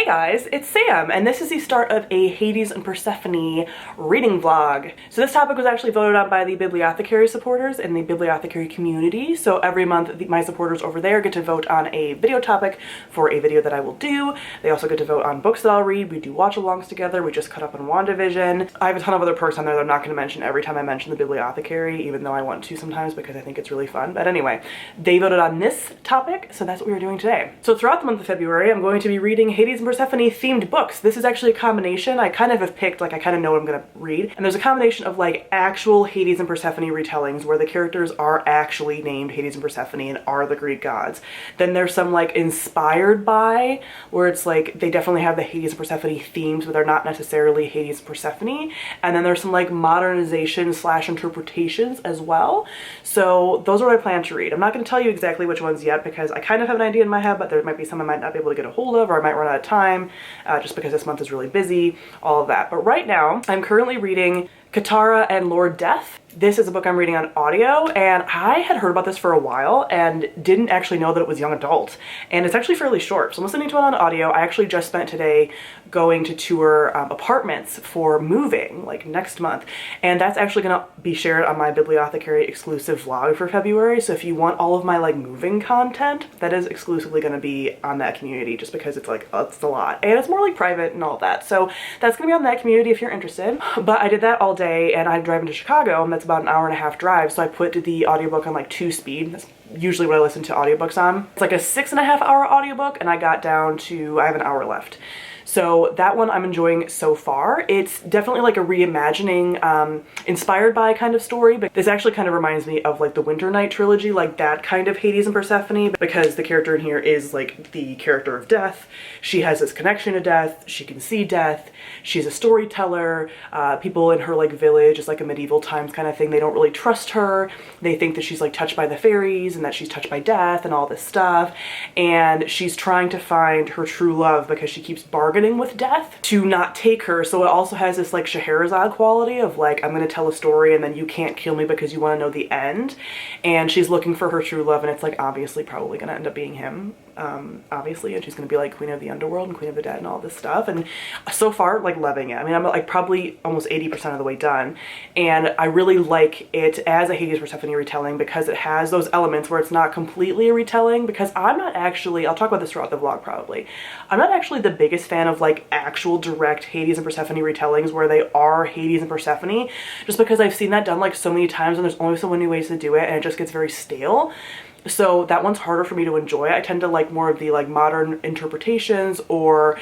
guys, it's Sam, and this is the start of a Hades and Persephone reading vlog. So this topic was actually voted on by the bibliothecary supporters in the bibliothecary community. So every month my supporters over there get to vote on a video topic for a video that I will do. They also get to vote on books that I'll read. We do watch-alongs together. We just caught up on WandaVision. I have a ton of other perks on there that I'm not going to mention every time I mention the bibliothecary, even though I want to sometimes because I think it's really fun. But anyway, they voted on this topic, so that's what we're doing today. So throughout the month of February, I'm going to be reading Hades and Persephone themed books. This is actually a combination. I kind of have picked, like, I kind of know what I'm gonna read. And there's a combination of like actual Hades and Persephone retellings where the characters are actually named Hades and Persephone and are the Greek gods. Then there's some like inspired by, where it's like they definitely have the Hades and Persephone themes, but they're not necessarily Hades and Persephone. And then there's some like modernization slash interpretations as well. So those are what I plan to read. I'm not gonna tell you exactly which ones yet because I kind of have an idea in my head, but there might be some I might not be able to get a hold of, or I might run out of time just because this month is really busy, all of that. But right now, I'm currently reading Katara and Lord Death. This is a book I'm reading on audio, and I had heard about this for a while and didn't actually know that it was young adult. And it's actually fairly short, so I'm listening to it on audio. I actually just spent today going to tour apartments for moving, like next month. And that's actually gonna be shared on my bibliothecary exclusive vlog for February. So if you want all of my like moving content, that is exclusively gonna be on that community, just because it's like, it's a lot. And it's more like private and all that. So that's gonna be on that community if you're interested. But I did that all day, and I'm driving to Chicago, and that's about an hour and a half drive. So I put the audiobook on like 2 speed. That's usually what I listen to audiobooks on. It's like a 6.5 hour audiobook, and I got down to, I have an hour left. So that one I'm enjoying so far. It's definitely like a reimagining, inspired by kind of story, but this actually kind of reminds me of like the Winter Night trilogy, like that kind of Hades and Persephone, because the character in here is like the character of death. She has this connection to death. She can see death. She's a storyteller. People in her like village, it's like a medieval times kind of thing. They don't really trust her. They think that she's like touched by the fairies and that she's touched by death and all this stuff. And she's trying to find her true love because she keeps bargaining with death to not take her. So it also has this like Scheherazade quality of like, I'm gonna tell a story and then you can't kill me because you want to know the end. And she's looking for her true love, and it's like obviously probably gonna end up being him, obviously, and she's gonna be like queen of the underworld and queen of the dead and all this stuff. And so far, like, loving it. I mean, I'm like probably almost 80% of the way done, and I really like it as a Hades Persephone retelling because it has those elements where it's not completely a retelling, because I'm not actually, I'll talk about this throughout the vlog probably, I'm not actually the biggest fan of like actual direct Hades and Persephone retellings where they are Hades and Persephone, just because I've seen that done like so many times and there's only so many ways to do it, and it just gets very stale. So that one's harder for me to enjoy. I tend to like more of the like modern interpretations or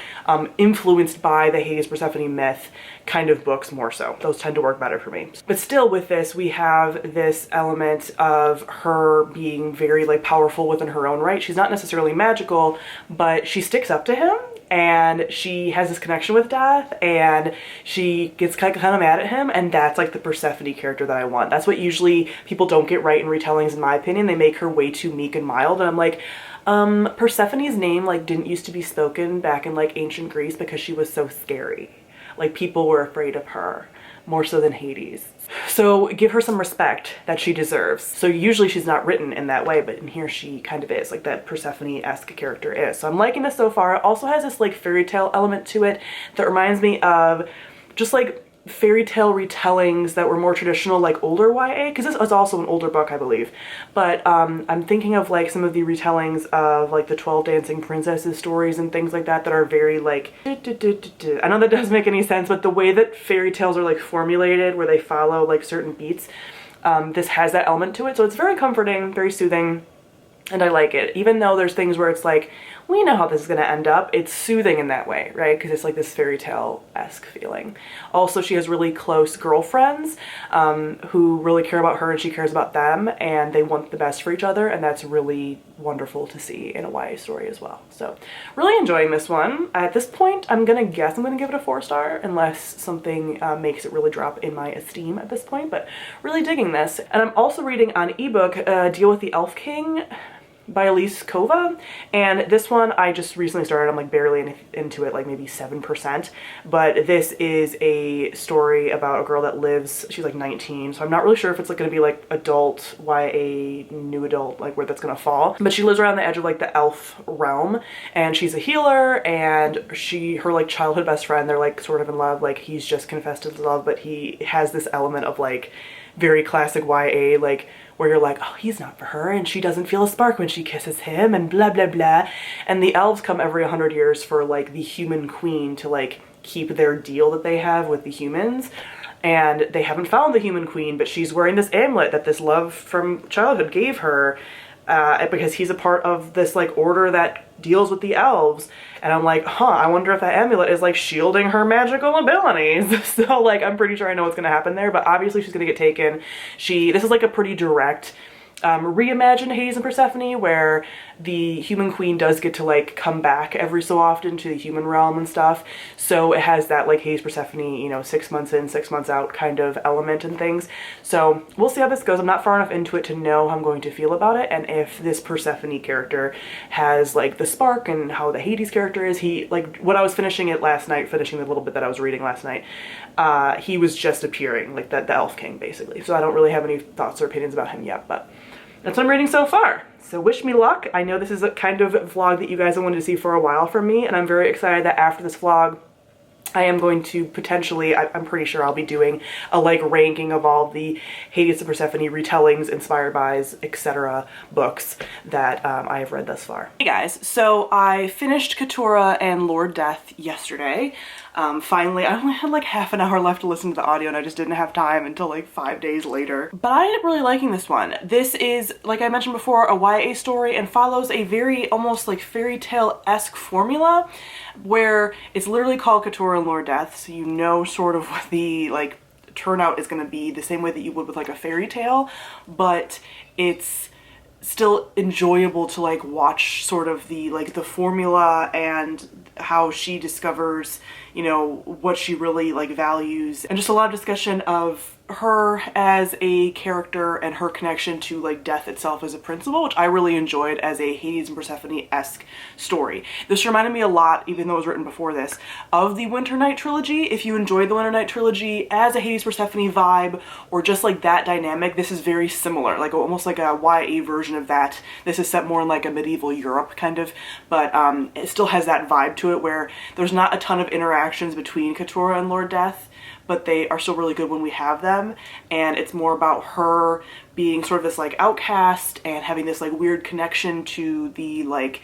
influenced by the Hades Persephone myth kind of books more so. Those tend to work better for me. But still with this, we have this element of her being very like powerful within her own right. She's not necessarily magical, but she sticks up to him, and she has this connection with death, and she gets kind of mad at him, and that's like the Persephone character that I want. That's what usually people don't get right in retellings, in my opinion. They make her way too meek and mild, and I'm like, Persephone's name like didn't used to be spoken back in like ancient Greece because she was so scary. Like people were afraid of her more so than Hades. So give her some respect that she deserves. So usually she's not written in that way, but in here she kind of is, like that Persephone-esque character is. So I'm liking this so far. It also has this like fairy tale element to it that reminds me of just like fairy tale retellings that were more traditional, like older YA, because this is also an older book, I believe. But I'm thinking of like some of the retellings of like the 12 Dancing Princesses stories and things like that that are very like, I know that doesn't make any sense, but the way that fairy tales are like formulated, where they follow like certain beats, this has that element to it. So it's very comforting, very soothing, and I like it. Even though there's things where it's like, we know how this is going to end up, it's soothing in that way, right? Because it's like this fairy tale-esque feeling. Also, she has really close girlfriends who really care about her and she cares about them, and they want the best for each other, and that's really wonderful to see in a YA story as well. So really enjoying this one. At this point, I'm gonna guess I'm gonna give it a 4-star unless something makes it really drop in my esteem at this point, but really digging this. And I'm also reading on ebook Deal with the Elf King. by Elise Kova, and this one I just recently started. I'm like barely into it, like maybe 7%, but this is a story about a girl that lives, she's like 19, so I'm not really sure if it's like going to be like adult YA, new adult, like where that's going to fall, but she lives around the edge of like the elf realm, and she's a healer, and her like childhood best friend, they're like sort of in love, like he's just confessed his love, but he has this element of like very classic YA, like where you're like, oh, he's not for her, and she doesn't feel a spark when she kisses him, and blah blah blah. And the elves come every 100 years for like the human queen to like keep their deal that they have with the humans, and they haven't found the human queen, but she's wearing this amulet that this love from childhood gave her, because he's a part of this like order that deals with the elves. And I'm like, huh, I wonder if that amulet is like shielding her magical abilities. So like, I'm pretty sure I know what's gonna happen there, but obviously she's gonna get taken. This is like a pretty direct reimagined Hades and Persephone, where the human queen does get to like come back every so often to the human realm and stuff. So it has that like Hades Persephone, you know, 6 months in, 6 months out kind of element and things. So we'll see how this goes. I'm not far enough into it to know how I'm going to feel about it, and if this Persephone character has like the spark and how the Hades character is. He, like, when I was finishing it last night, finishing the little bit that I was reading last night, he was just appearing, like the elf king basically. So I don't really have any thoughts or opinions about him yet, but that's what I'm reading so far. So wish me luck. I know this is a kind of vlog that you guys have wanted to see for a while from me, and I'm very excited that after this vlog I am going to potentially, I'm pretty sure I'll be doing a like ranking of all the Hades and Persephone retellings, inspired bys, etc. books that I have read thus far. Hey guys, so I finished Katara and Lord Death yesterday. Finally, I only had like half an hour left to listen to the audio, and I just didn't have time until like 5 days later. But I ended up really liking this one. This is, like I mentioned before, a YA story and follows a very almost like fairy tale-esque formula, where it's literally called Katara and Lord Death, so you know sort of what the like turnout is going to be, the same way that you would with like a fairy tale, but it's still enjoyable to like watch sort of the like the formula and how she discovers, you know, what she really like values, and just a lot of discussion of her as a character and her connection to like death itself as a principle, which I really enjoyed as a Hades and Persephone-esque story. This reminded me a lot, even though it was written before this, of the Winter Night trilogy. If you enjoyed the Winter Night trilogy as a Hades Persephone vibe, or just like that dynamic, this is very similar, like almost like a YA version of that. This is set more in like a medieval Europe kind of, but it still has that vibe to it where there's not a ton of interactions between Katara and Lord Death, but they are still really good when we have them, and it's more about her being sort of this like outcast and having this like weird connection to the like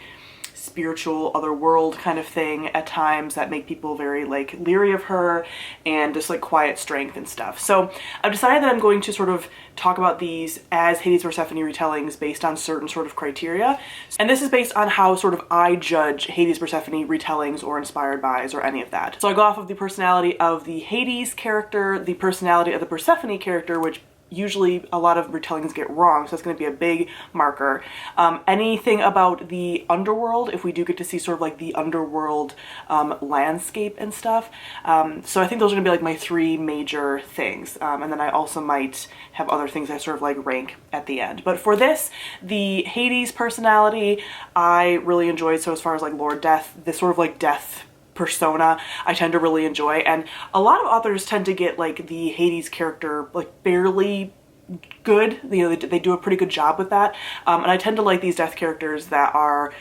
spiritual other world kind of thing at times that make people very like leery of her, and just like quiet strength and stuff. So I've decided that I'm going to sort of talk about these as Hades Persephone retellings based on certain sort of criteria, and this is based on how sort of I judge Hades Persephone retellings or inspired bys or any of that. So I go off of the personality of the Hades character, the personality of the Persephone character, which usually a lot of retellings get wrong, so that's going to be a big marker. Anything about the underworld, if we do get to see sort of like the underworld landscape and stuff. So I think those are going to be like my 3 major things, and then I also might have other things I sort of like rank at the end. But for this, the Hades personality I really enjoyed. So as far as like Lord Death, this sort of like death persona I tend to really enjoy, and a lot of authors tend to get like the Hades character like barely good, you know, they do a pretty good job with that, and I tend to like these death characters that are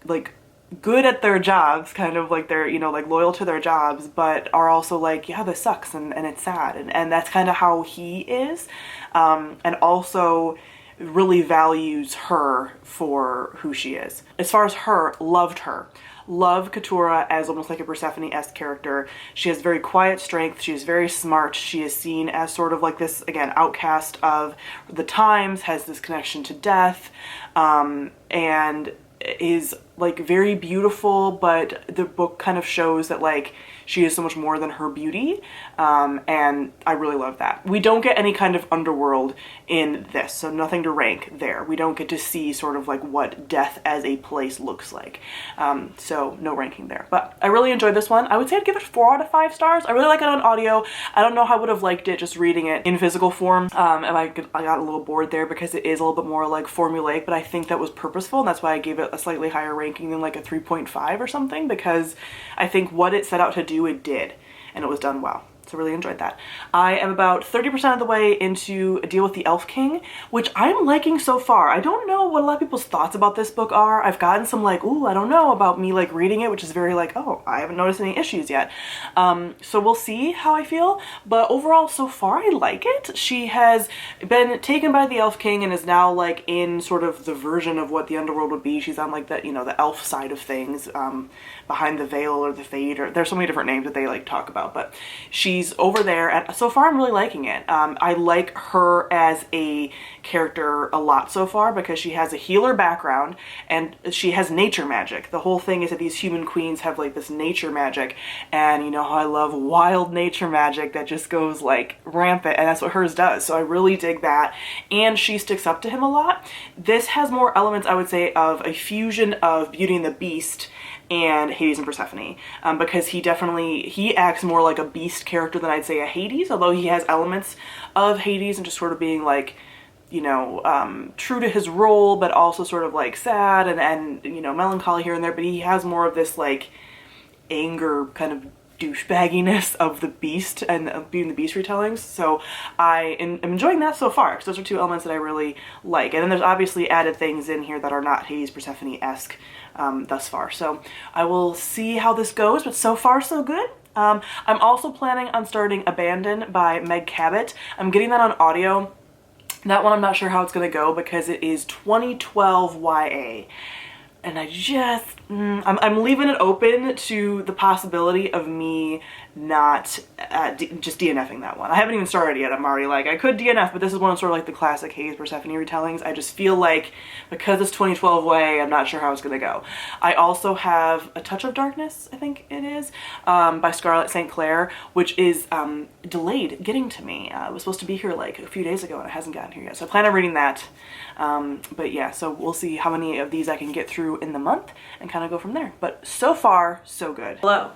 like good at their jobs, kind of like they're, you know, like loyal to their jobs, but are also like, yeah, this sucks and it's sad, and that's kind of how he is, and also really values her for who she is. As far as her, loved her. Love Katara as almost like a Persephone-esque character. She has very quiet strength, she is very smart, she is seen as sort of like this, again, outcast of the times, has this connection to death, and is like very beautiful, but the book kind of shows that like she is so much more than her beauty, and I really love that. We don't get any kind of underworld in this, so nothing to rank there. We don't get to see sort of like what death as a place looks like, so no ranking there. But I really enjoyed this one. I would say I'd give it 4 out of 5 stars. I really like it on audio. I don't know how I would have liked it just reading it in physical form, and I got a little bored there because it is a little bit more like formulaic, but I think that was purposeful, and that's why I gave it a slightly higher ranking than like a 3.5 or something, because I think what it set out to do, it did, and it was done well. So really enjoyed that. I am about 30% of the way into A Deal with the Elf King, which I'm liking so far. I don't know what a lot of people's thoughts about this book are. I've gotten some like, ooh, I don't know, about me like reading it, which is very like, oh, I haven't noticed any issues yet. So we'll see how I feel. But overall, so far, I like it. She has been taken by the Elf King and is now like in sort of the version of what the underworld would be. She's on like the, you know, the elf side of things, behind the veil or the fade, or there's so many different names that they like talk about, but she's over there, and so far I'm really liking it. I like her as a character a lot so far because she has a healer background and she has nature magic. The whole thing is that these human queens have like this nature magic, and you know how I love wild nature magic that just goes like rampant, and that's what hers does. So I really dig that, and she sticks up to him a lot. This has more elements, I would say, of a fusion of Beauty and the Beast and Hades and Persephone, because he acts more like a Beast character than I'd say a Hades, although he has elements of Hades and just sort of being like, you know, true to his role, but also sort of like sad and you know, melancholy here and there, but he has more of this like anger kind of douchebagginess of the Beast and of Beauty and the Beast retellings. So I am enjoying that so far, because those are 2 elements that I really like. And then there's obviously added things in here that are not Hades Persephone-esque thus far. So I will see how this goes, but so far so good. I'm also planning on starting Abandon by Meg Cabot. I'm getting that on audio. That one I'm not sure how it's going to go because it is 2012 YA. And I just, I'm leaving it open to the possibility of me not just DNFing that one. I haven't even started yet. I'm already like, I could DNF, but this is one of sort of like the classic Hades Persephone retellings. I just feel like because it's 2012 way, I'm not sure how it's going to go. I also have A Touch of Darkness, I think it is, by Scarlett St. Clair, which is delayed getting to me. It was supposed to be here like a few days ago and it hasn't gotten here yet. So I plan on reading that. But yeah, so we'll see how many of these I can get through in the month and kind of go from there. But so far, so good. Hello.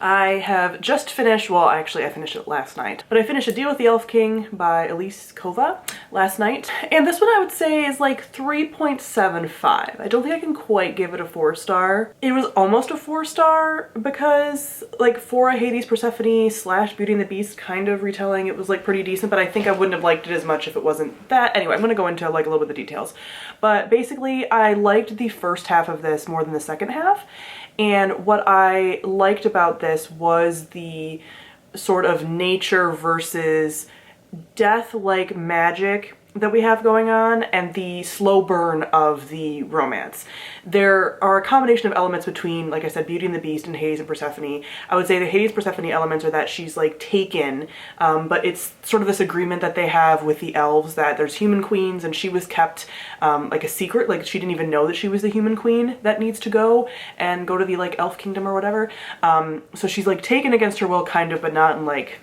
I have just finished, well actually I finished it last night, but I finished A Deal with the Elf King by Elise Kova last night, and this one I would say is like 3.75. I don't think I can quite give it a 4-star. It was almost a 4-star because like for a Hades Persephone / Beauty and the Beast kind of retelling, it was like pretty decent, but I think I wouldn't have liked it as much if it wasn't that. Anyway, I'm gonna go into like a little bit of the details, but basically I liked the first half of this more than the second half. And what I liked about this was the sort of nature versus death-like magic that we have going on and the slow burn of the romance. There are a combination of elements between, like I said, Beauty and the Beast and Hades and Persephone. I would say the Hades Persephone elements are that she's like taken, but it's sort of this agreement that they have with the elves that there's human queens, and she was kept like a secret, like she didn't even know that she was the human queen that needs to go to the like elf kingdom or whatever. So she's like taken against her will kind of, but not in like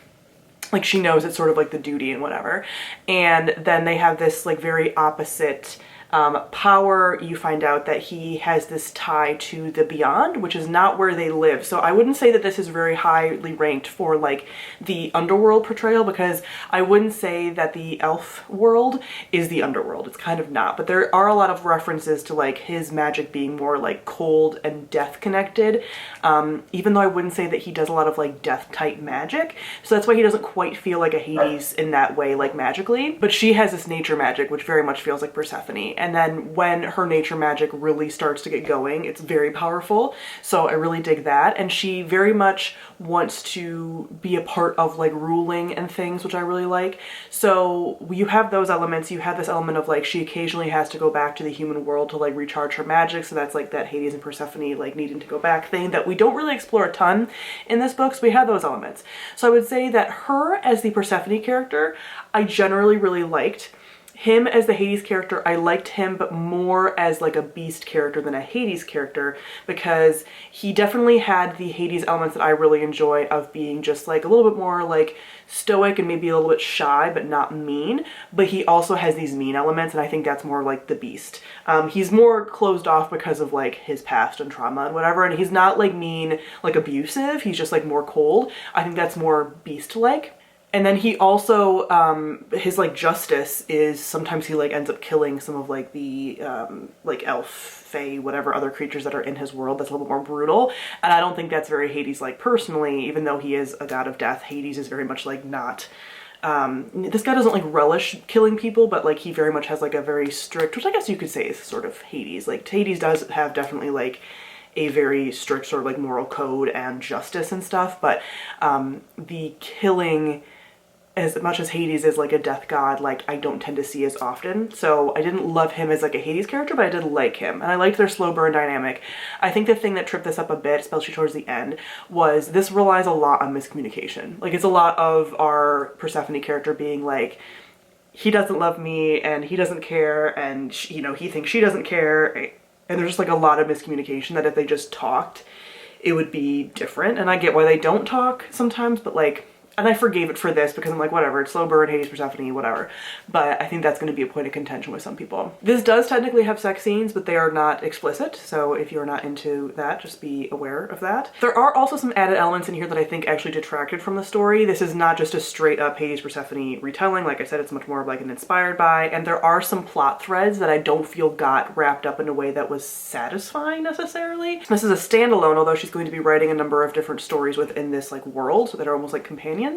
she knows it's sort of like the duty and whatever. And then they have this like very opposite power. You find out that he has this tie to the beyond, which is not where they live. So I wouldn't say that this is very highly ranked for like the underworld portrayal, because I wouldn't say that the elf world is the underworld. It's kind of not, but there are a lot of references to like his magic being more like cold and death connected, even though I wouldn't say that he does a lot of like death type magic. So that's why he doesn't quite feel like a Hades in that way, like magically. But she has this nature magic, which very much feels like Persephone. And then when her nature magic really starts to get going, it's very powerful. So I really dig that. And she very much wants to be a part of like ruling and things, which I really like. So you have those elements. You have this element of like she occasionally has to go back to the human world to like recharge her magic. So that's like that Hades and Persephone like needing to go back thing that we don't really explore a ton in this book. So we have those elements. So I would say that her as the Persephone character, I generally really liked. Him as the Hades character, I liked him, but more as like a beast character than a Hades character, because he definitely had the Hades elements that I really enjoy of being just like a little bit more like stoic and maybe a little bit shy, but not mean. But he also has these mean elements, and I think that's more like the beast. He's more closed off because of like his past and trauma and whatever, and he's not like mean, like abusive. He's just like more cold. I think that's more beast-like. And then he also, his like justice is sometimes he like ends up killing some of like the like elf, fae, whatever other creatures that are in his world. That's a little bit more brutal. And I don't think that's very Hades-like personally, even though he is a god of death. Hades is very much like not, this guy doesn't like relish killing people, but like he very much has like a very strict, which I guess you could say is sort of Hades. Like Hades does have definitely like a very strict sort of like moral code and justice and stuff, but the killing, as much as Hades is like a death god, like I don't tend to see as often. So I didn't love him as like a Hades character, but I did like him. And I liked their slow burn dynamic. I think the thing that tripped this up a bit, especially towards the end, was this relies a lot on miscommunication. Like it's a lot of our Persephone character being like, he doesn't love me and he doesn't care, and you know, he thinks she doesn't care. And there's just like a lot of miscommunication that if they just talked, it would be different. And I get why they don't talk sometimes, but like, and I forgave it for this because I'm like, whatever, it's slow burn, Hades, Persephone, whatever. But I think that's going to be a point of contention with some people. This does technically have sex scenes, but they are not explicit. So if you're not into that, just be aware of that. There are also some added elements in here that I think actually detracted from the story. This is not just a straight up Hades, Persephone retelling. Like I said, it's much more of like an inspired by, and there are some plot threads that I don't feel got wrapped up in a way that was satisfying necessarily. This is a standalone, although she's going to be writing a number of different stories within this like world that are almost like companions.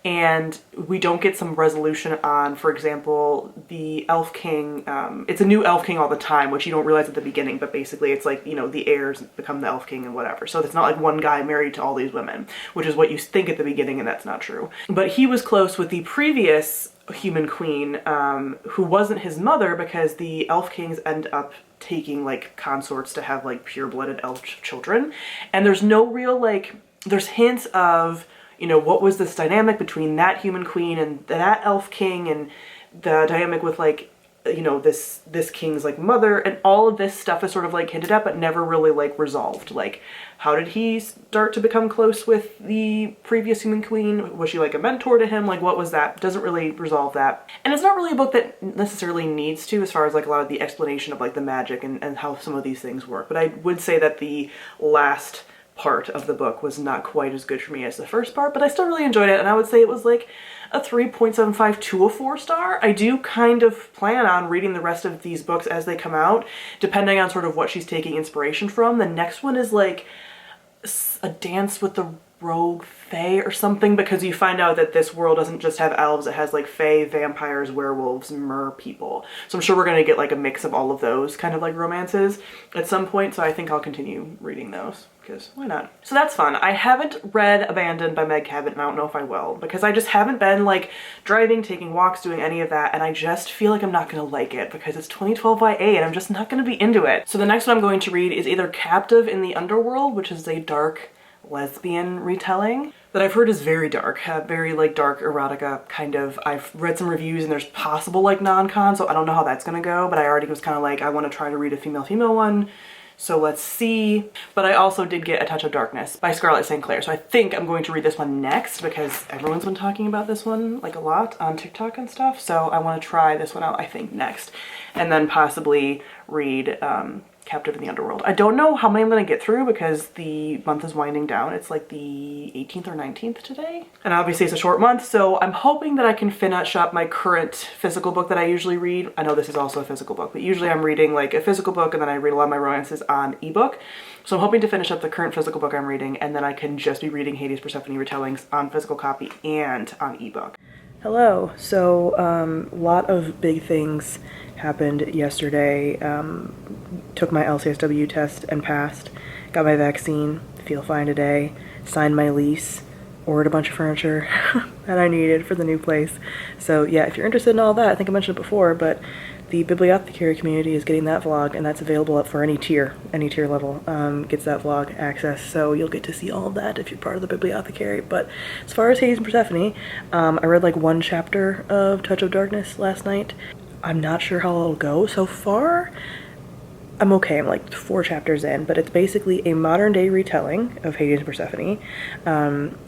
And we don't get some resolution on, for example, the Elf King. It's a new Elf King all the time, which you don't realize at the beginning, but basically it's like, you know, the heirs become the Elf King and whatever. So it's not like one guy married to all these women, which is what you think at the beginning, and that's not true. But he was close with the previous human queen, who wasn't his mother, because the Elf Kings end up taking like consorts to have like pure-blooded elf children. And there's no real like, there's hints of, you know, what was this dynamic between that human queen and that elf king, and the dynamic with like, you know, this king's like mother, and all of this stuff is sort of like hinted at but never really like resolved. Like, how did he start to become close with the previous human queen? Was she like a mentor to him? Like, what was that? Doesn't really resolve that. And it's not really a book that necessarily needs to, as far as like a lot of the explanation of like the magic and how some of these things work. But I would say that the last part of the book was not quite as good for me as the first part, but I still really enjoyed it, and I would say it was like a 3.75 to a 4-star. I do kind of plan on reading the rest of these books as they come out, depending on sort of what she's taking inspiration from. The next one is like a dance with the rogue fae or something, because you find out that this world doesn't just have elves, it has like fae, vampires, werewolves, mer people. So I'm sure we're gonna get like a mix of all of those kind of like romances at some point, so I think I'll continue reading those, because why not? So that's fun. I haven't read Abandoned by Meg Cabot, and I don't know if I will, because I just haven't been like driving, taking walks, doing any of that, and I just feel like I'm not gonna like it because it's 2012 YA and I'm just not gonna be into it. So the next one I'm going to read is either Captive in the Underworld, which is a dark lesbian retelling that I've heard is very dark, very like dark erotica kind of. I've read some reviews and there's possible like non-con, so I don't know how that's gonna go, but I already was kind of like, I want to try to read a female one, so let's see. But I also did get A Touch of Darkness by Scarlett St. Clair, so I think I'm going to read this one next because everyone's been talking about this one like a lot on TikTok and stuff, so I want to try this one out, I think, next, and then possibly read Captive in the Underworld. I don't know how many I'm gonna get through because the month is winding down. It's like the 18th or 19th today. And obviously it's a short month, so I'm hoping that I can finish up my current physical book that I usually read. I know this is also a physical book, but usually I'm reading like a physical book and then I read a lot of my romances on ebook. So I'm hoping to finish up the current physical book I'm reading, and then I can just be reading Hades Persephone retellings on physical copy and on ebook. Hello. So a lot of big things happened yesterday. Took my LCSW test and passed, got my vaccine, feel fine today, signed my lease, ordered a bunch of furniture that I needed for the new place. So yeah, if you're interested in all that, I think I mentioned it before, but the Bibliothecary community is getting that vlog, and that's available up for any tier level gets that vlog access, so you'll get to see all of that if you're part of the Bibliothecary. But as far as Hades and Persephone, I read like one chapter of Touch of Darkness last night. I'm not sure how it'll go. So far, I'm okay. I'm like 4 chapters in, but it's basically a modern day retelling of Hades and Persephone.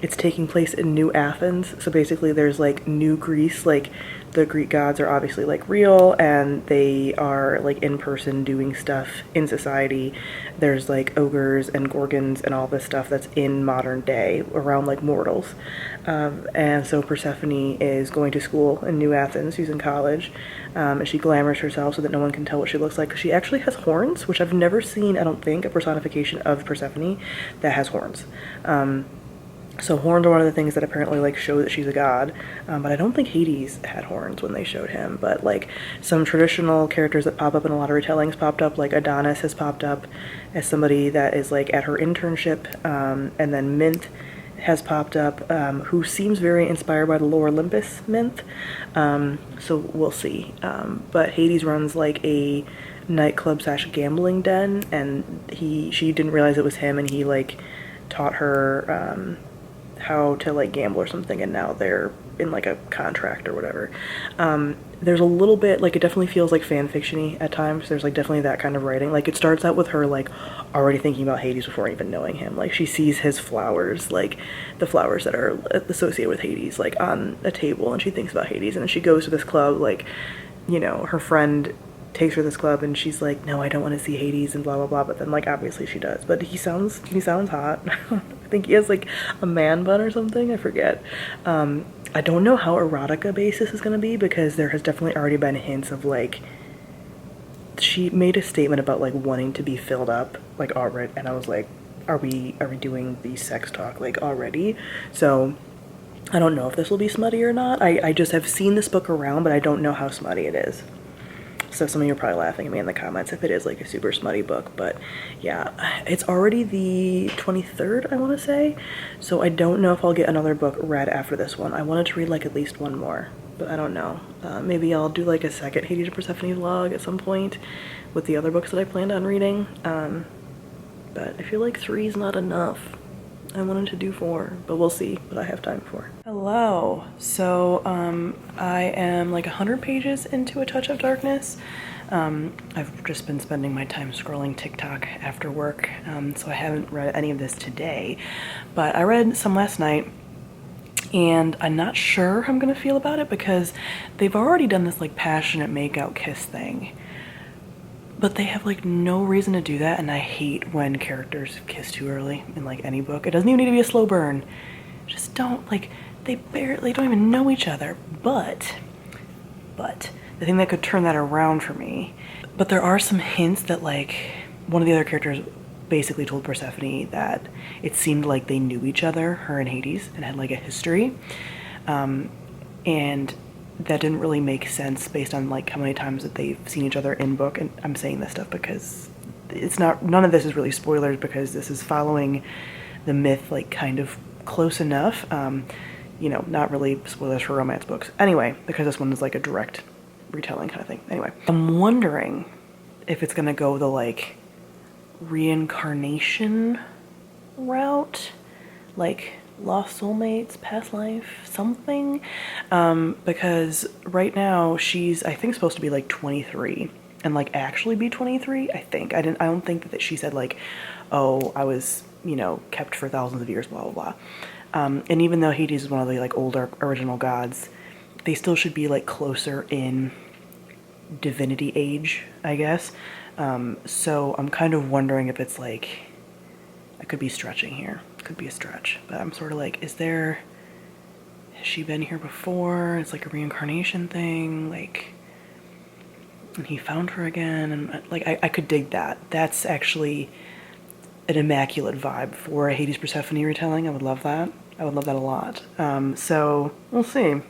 It's taking place in New Athens. So basically there's like New Greece, like the Greek gods are obviously like real and they are like in person doing stuff in society. There's like ogres and gorgons and all this stuff that's in modern day around like mortals. And so Persephone is going to school in New Athens. She's in college. And she glamours herself so that no one can tell what she looks like. She actually has horns, which I've never seen, I don't think, a personification of Persephone that has horns. So horns are one of the things that apparently like show that she's a god, but I don't think Hades had horns when they showed him. But like some traditional characters that pop up in a lot of retellings popped up, like Adonis has popped up as somebody that is like at her internship, and then Mint has popped up, who seems very inspired by the Lower Olympus myth. So we'll see. But Hades runs like a nightclub / gambling den, and she didn't realize it was him, and he like taught her how to like gamble or something, and now they're in like a contract or whatever. There's a little bit like, it definitely feels like fan fiction-y at times. There's like definitely that kind of writing. Like it starts out with her like already thinking about Hades before even knowing him. Like she sees his flowers, like the flowers that are associated with Hades, like on a table, and she thinks about Hades, and then she goes to this club, like, you know, her friend takes her to this club and she's like, no, I don't want to see Hades and blah blah blah, but then like obviously she does. But he sounds hot. I think he has like a man bun or something, I forget. I don't know how erotica basis is going to be, because there has definitely already been hints of like, she made a statement about like wanting to be filled up like already, and I was like, are we doing the sex talk like already? So I don't know if this will be smutty or not. I just have seen this book around, but I don't know how smutty it is. So some of you are probably laughing at me in the comments if it is like a super smutty book, but yeah, it's already the 23rd, I want to say. So I don't know if I'll get another book read after this one. I wanted to read like at least one more, but I don't know. Maybe I'll do like a second Hades and Persephone vlog at some point with the other books that I planned on reading. But I feel like 3 is not enough. I wanted to do 4, but we'll see what I have time for. Hello. So I am like 100 pages into A Touch of Darkness. I've just been spending my time scrolling TikTok after work, so I haven't read any of this today, but I read some last night, and I'm not sure how I'm gonna feel about it, because they've already done this like passionate make-out kiss thing. But they have like no reason to do that, and I hate when characters kiss too early in like any book. It doesn't even need to be a slow burn. Just don't, like, they don't even know each other. But the thing that could turn that around for me, but there are some hints that like one of the other characters basically told Persephone that it seemed like they knew each other, her and Hades, and had like a history. And that didn't really make sense based on like how many times that they've seen each other in book. And I'm saying this stuff because it's not, none of this is really spoilers, because this is following the myth like kind of close enough. You know, not really spoilers for romance books anyway, because this one is like a direct retelling kind of thing. Anyway, I'm wondering if it's gonna go the like reincarnation route, like lost soulmates, past life, something, because right now she's, I think, supposed to be like 23 and like actually be 23. I think I don't think that she said like, oh, I was, you know, kept for thousands of years, blah blah blah. And even though Hades is one of the like older original gods, they still should be like closer in divinity age, I guess. So I'm kind of wondering if it's like, I could be stretching here. Could be a stretch, but I'm sort of like, has she been here before? It's like a reincarnation thing, like, and he found her again, and like I could dig that. That's actually an immaculate vibe for a Hades Persephone retelling. I would love that. I would love that a lot. So we'll see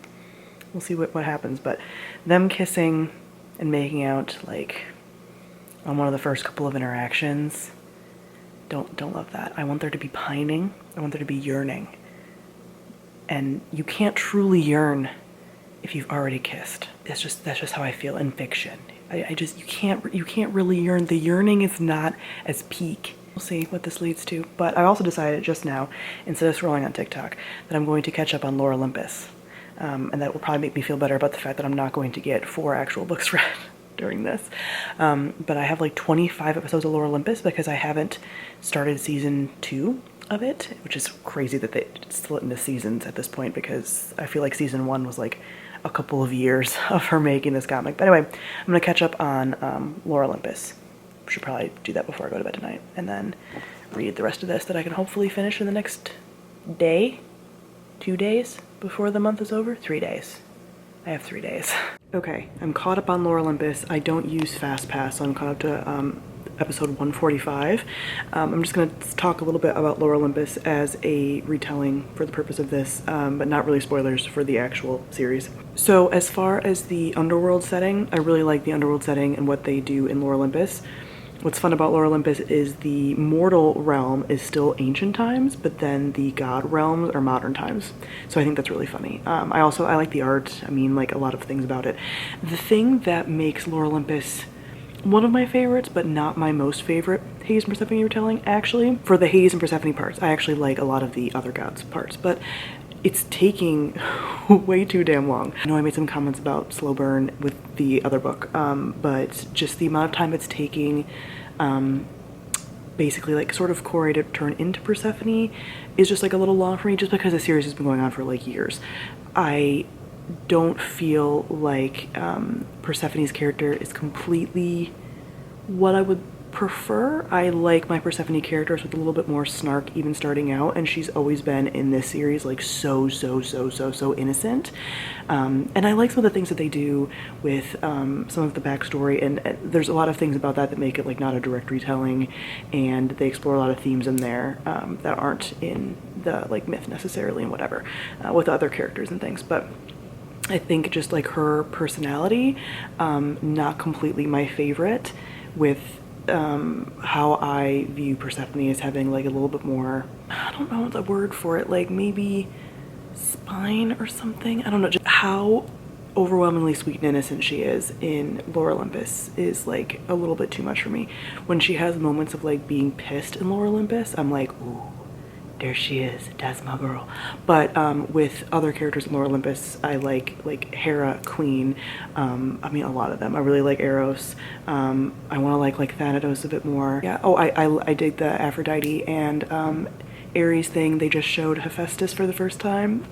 what happens. But them kissing and making out like on one of the first couple of interactions, don't love that. I want there to be pining. I want there to be yearning. And you can't truly yearn if you've already kissed. That's just how I feel in fiction. You can't really yearn. The yearning is not as peak. We'll see what this leads to. But I also decided just now, instead of scrolling on TikTok, that I'm going to catch up on Lore Olympus. and that will probably make me feel better about the fact that I'm not going to get 4 actual books read during this. But I have like 25 episodes of Lore Olympus because I haven't started season 2 of it, which is crazy that they split into seasons at this point, because I feel like season 1 was like a couple of years of her making this comic. But anyway, I'm gonna catch up on Lore Olympus. Should probably do that before I go to bed tonight, and then read the rest of this that I can hopefully finish in the next day, 2 days before the month is over. 3 days. I have 3 days. Okay, I'm caught up on Lore Olympus. I don't use FastPass, so I'm caught up to episode 145. I'm just going to talk a little bit about Lore Olympus as a retelling for the purpose of this, but not really spoilers for the actual series. So as far as the Underworld setting, I really like the Underworld setting and what they do in Lore Olympus. What's fun about Lore Olympus is the mortal realm is still ancient times, but then the god realms are modern times. So I think that's really funny. I like the art. I mean, like, a lot of things about it. The thing that makes Lore Olympus one of my favorites, but not my most favorite Hades and Persephone retelling, actually. For the Hades and Persephone parts, I actually like a lot of the other gods parts, but it's taking way too damn long. I know I made some comments about slow burn with the other book, but just the amount of time it's taking, basically like sort of Corey to turn into Persephone is just like a little long for me, just because the series has been going on for like years. I don't feel like Persephone's character is completely what I would prefer. I like my Persephone characters with a little bit more snark even starting out, and she's always been in this series like so innocent. And I like some of the things that they do with some of the backstory, and there's a lot of things about that make it like not a direct retelling, and they explore a lot of themes in there that aren't in the like myth necessarily and whatever, with other characters and things. But I think just like her personality, not completely my favorite, with how I view Persephone as having like a little bit more, I don't know the word for it, like maybe spine or something. I don't know, just how overwhelmingly sweet and innocent she is in Lore Olympus is like a little bit too much for me. When she has moments of like being pissed in Lore Olympus, I'm like, ooh, there she is, that's my girl. But with other characters in Lore Olympus, I like Hera, Queen, I mean a lot of them. I really like Eros. I want to like Thanatos a bit more. Yeah. Oh, I dig the Aphrodite and Ares thing. They just showed Hephaestus for the first time.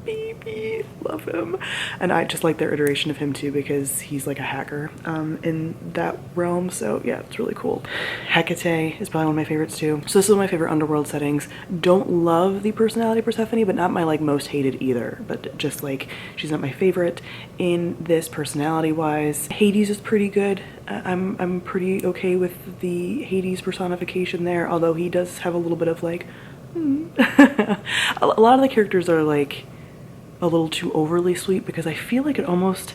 Baby, love him. And I just like their iteration of him too, because he's like a hacker in that realm. So yeah, it's really cool. Hecate is probably one of my favorites too. So this is one of my favorite Underworld settings. Don't love the personality of Persephone, but not my like most hated either. But just like, she's not my favorite in this personality wise. Hades is pretty good. I'm pretty okay with the Hades personification there, although he does have a little bit of like a lot of the characters are like a little too overly sweet, because I feel like it almost,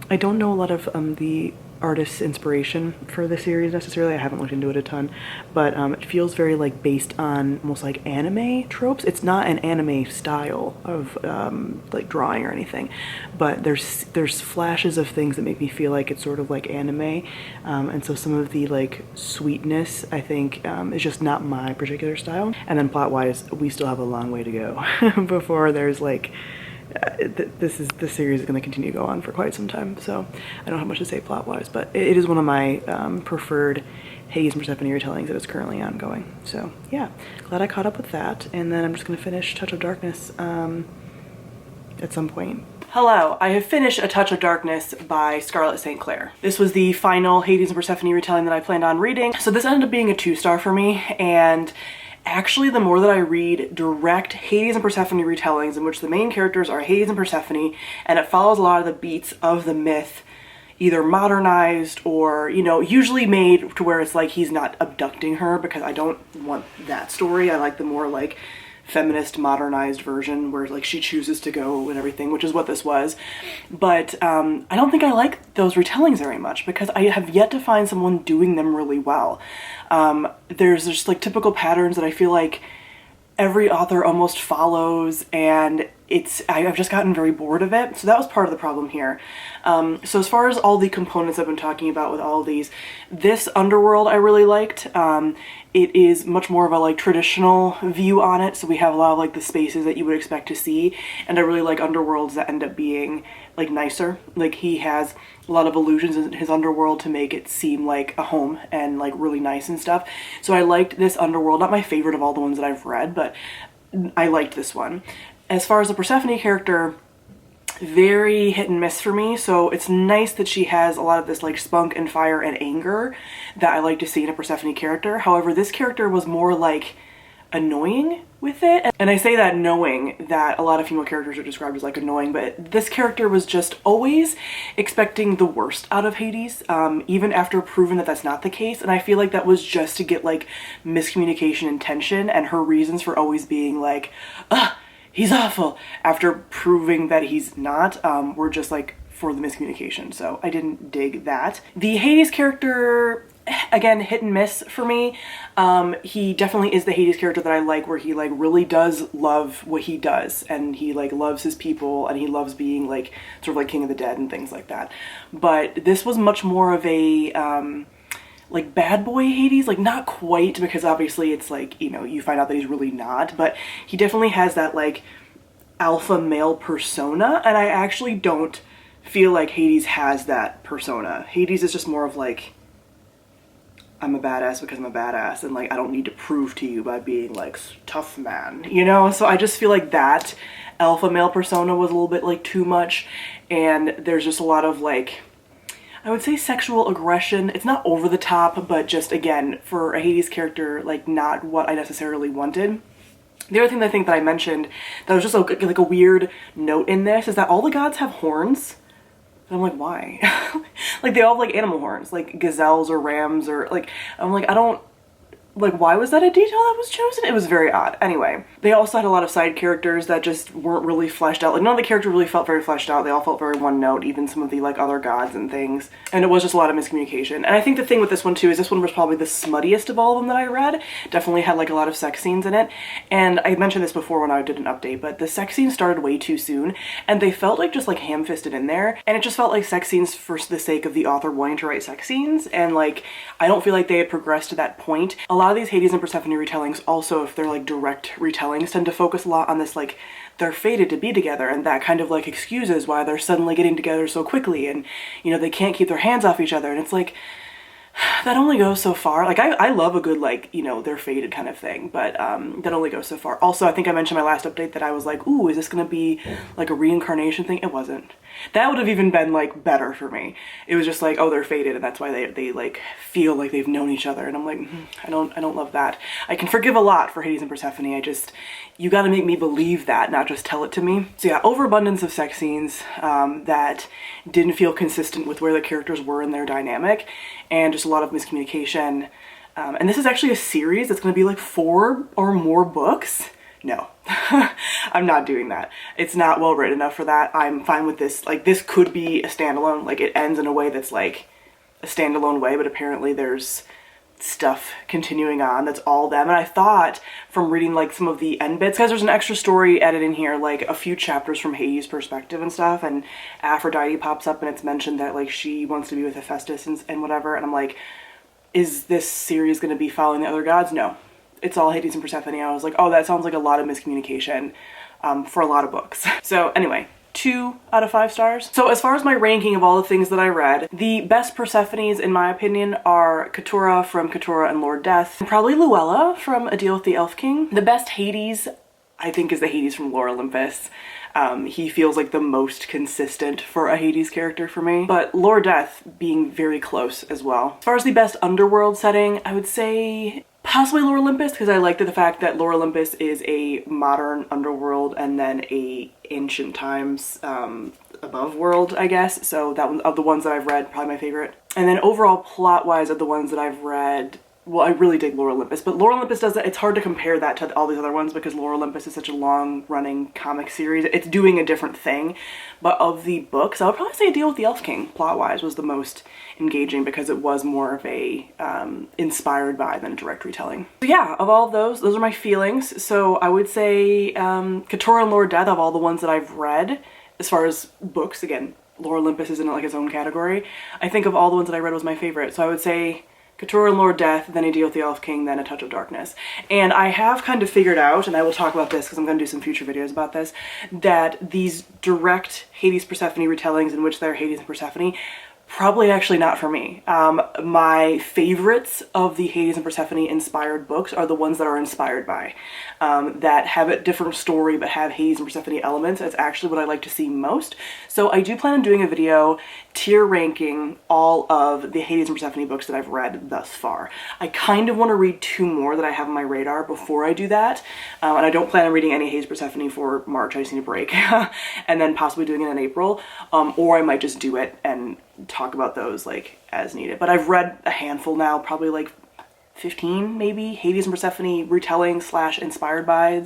I don't know a lot of the artist's inspiration for the series necessarily. I haven't looked into it a ton, but it feels very like based on almost like anime tropes. It's not an anime style of like drawing or anything, but there's flashes of things that make me feel like it's sort of like anime, and so some of the like sweetness I think is just not my particular style. And then plot wise, we still have a long way to go before there's like this series is going to continue to go on for quite some time, so I don't have much to say plot wise, but it is one of my preferred Hades and Persephone retellings that is currently ongoing. So yeah, glad I caught up with that, and then I'm just going to finish Touch of Darkness at some point. Hello, I have finished A Touch of Darkness by Scarlett St. Clair. This was the final Hades and Persephone retelling that I planned on reading, so this ended up being a 2-star for me. And actually, the more that I read direct Hades and Persephone retellings in which the main characters are Hades and Persephone, and it follows a lot of the beats of the myth, either modernized or, you know, usually made to where it's like he's not abducting her, because I don't want that story. I like the more like feminist modernized version where like she chooses to go and everything, which is what this was. But I don't think I like those retellings very much, because I have yet to find someone doing them really well. There's just like typical patterns that I feel like every author almost follows, and I've just gotten very bored of it. So that was part of the problem here. So as far as all the components I've been talking about with all of these, this Underworld I really liked. It is much more of a like traditional view on it. So we have a lot of like the spaces that you would expect to see. And I really like Underworlds that end up being like nicer. Like he has a lot of illusions in his Underworld to make it seem like a home and like really nice and stuff. So I liked this Underworld, not my favorite of all the ones that I've read, but I liked this one. As far as the Persephone character, very hit and miss for me. So it's nice that she has a lot of this like spunk and fire and anger that I like to see in a Persephone character. However, this character was more like annoying with it. And I say that knowing that a lot of female characters are described as like annoying, but this character was just always expecting the worst out of Hades, even after proving that that's not the case. And I feel like that was just to get like miscommunication and tension, and her reasons for always being like, ugh, he's awful, after proving that he's not, were just like for the miscommunication. So I didn't dig that. The Hades character, again, hit and miss for me. He definitely is the Hades character that I like, where he like really does love what he does, and he like loves his people, and he loves being like sort of like king of the dead and things like that. But this was much more of a like bad boy Hades, like not quite, because obviously it's like, you know, you find out that he's really not, but he definitely has that like alpha male persona, and I actually don't feel like Hades has that persona. Hades is just more of like, I'm a badass because I'm a badass, and like I don't need to prove to you by being like tough man, you know? So I just feel like that alpha male persona was a little bit like too much, and there's just a lot of like, I would say sexual aggression. It's not over the top, but just again, for a Hades character, like not what I necessarily wanted. The other thing that I think that I mentioned that was just like a weird note in this is that all the gods have horns. And I'm like, why? Like they all have like animal horns, like gazelles or rams, or like, I'm like, I don't, like, why was that a detail that was chosen? It was very odd. Anyway, they also had a lot of side characters that just weren't really fleshed out. Like none of the characters really felt very fleshed out. They all felt very one note, even some of the like other gods and things. And it was just a lot of miscommunication. And I think the thing with this one too is this one was probably the smuttiest of all of them that I read. Definitely had like a lot of sex scenes in it. And I mentioned this before when I did an update, but the sex scenes started way too soon, and they felt like just like ham-fisted in there. And it just felt like sex scenes for the sake of the author wanting to write sex scenes. And like, I don't feel like they had progressed to that point. A lot of these Hades and Persephone retellings also, if they're like direct retellings, tend to focus a lot on this like they're fated to be together, and that kind of like excuses why they're suddenly getting together so quickly, and you know they can't keep their hands off each other, and it's like that only goes so far. Like I love a good like, you know, they're fated kind of thing, but that only goes so far. Also, I think I mentioned in my last update that I was like, ooh, is this gonna be like a reincarnation thing? It wasn't. That would have even been like better for me. It was just like, oh, they're fated, and that's why they like feel like they've known each other, and I'm like, I don't love that. I can forgive a lot for Hades and Persephone. You gotta make me believe that, not just tell it to me. So yeah, overabundance of sex scenes that didn't feel consistent with where the characters were in their dynamic, and just a lot of miscommunication. And this is actually a series that's gonna be like 4 or more books. No, I'm not doing that. It's not well written enough for that. I'm fine with this. Like, this could be a standalone. Like, it ends in a way that's like a standalone way, but apparently there's stuff continuing on that's all them. And I thought from reading like some of the end bits, because there's an extra story added in here, like a few chapters from Hades' perspective and stuff, and Aphrodite pops up, and it's mentioned that like she wants to be with Hephaestus and whatever, and I'm like, is this series going to be following the other gods? No. It's all Hades and Persephone. I was like, oh, that sounds like a lot of miscommunication for a lot of books. So anyway, 2 out of 5 stars. So as far as my ranking of all the things that I read, the best Persephones in my opinion are Katara from Katara and Lord Death, and probably Luella from A Deal with the Elf King. The best Hades, I think, is the Hades from Lore Olympus. He feels like the most consistent for a Hades character for me, but Lord Death being very close as well. As far as the best Underworld setting, I would say possibly Lore Olympus, because I liked the fact that Lore Olympus is a modern underworld and then a ancient times above world, I guess. So that one, of the ones that I've read, probably my favorite. And then overall plot-wise, of the ones that I've read, well, I really dig Lore Olympus, but Lore Olympus does it. It's hard to compare that to all these other ones because Lore Olympus is such a long-running comic series. It's doing a different thing, but of the books, I would probably say A Deal with the Elf King, plot-wise, was the most engaging because it was more of a inspired by than a direct retelling. So yeah, of all of those are my feelings. So I would say Katara and Lord Death, of all the ones that I've read, as far as books, again, Lore Olympus isn't like its own category. I think of all the ones that I read was my favorite. So I would say Katara and Lord Death, then A Deal with the Elf King, then A Touch of Darkness. And I have kind of figured out, and I will talk about this because I'm going to do some future videos about this, that these direct Hades Persephone retellings in which they're Hades and Persephone, probably actually not for me. My favorites of the Hades and Persephone inspired books are the ones that are inspired by, that have a different story but have Hades and Persephone elements. That's actually what I like to see most. So I do plan on doing a video tier ranking all of the Hades and Persephone books that I've read thus far. I kind of want to read 2 more that I have on my radar before I do that, and I don't plan on reading any Hades Persephone for March. I just need a break, and then possibly doing it in April, or I might just do it and talk about those like as needed. But I've read a handful now, probably like 15 maybe, Hades and Persephone retelling / inspired by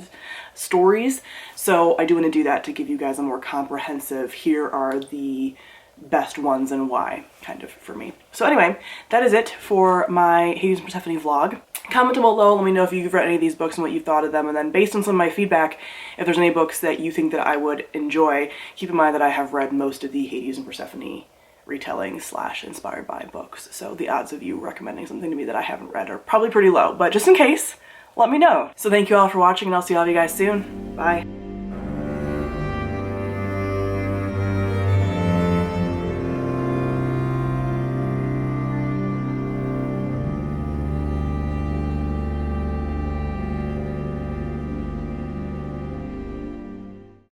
stories. So I do want to do that to give you guys a more comprehensive, here are the best ones and why, kind of, for me. So anyway, that is it for my Hades and Persephone vlog. Comment down below, let me know if you've read any of these books and what you thought of them, and then based on some of my feedback, if there's any books that you think that I would enjoy, keep in mind that I have read most of the Hades and Persephone retelling / inspired by books. So the odds of you recommending something to me that I haven't read are probably pretty low, but just in case, let me know. So thank you all for watching, and I'll see all of you guys soon. Bye.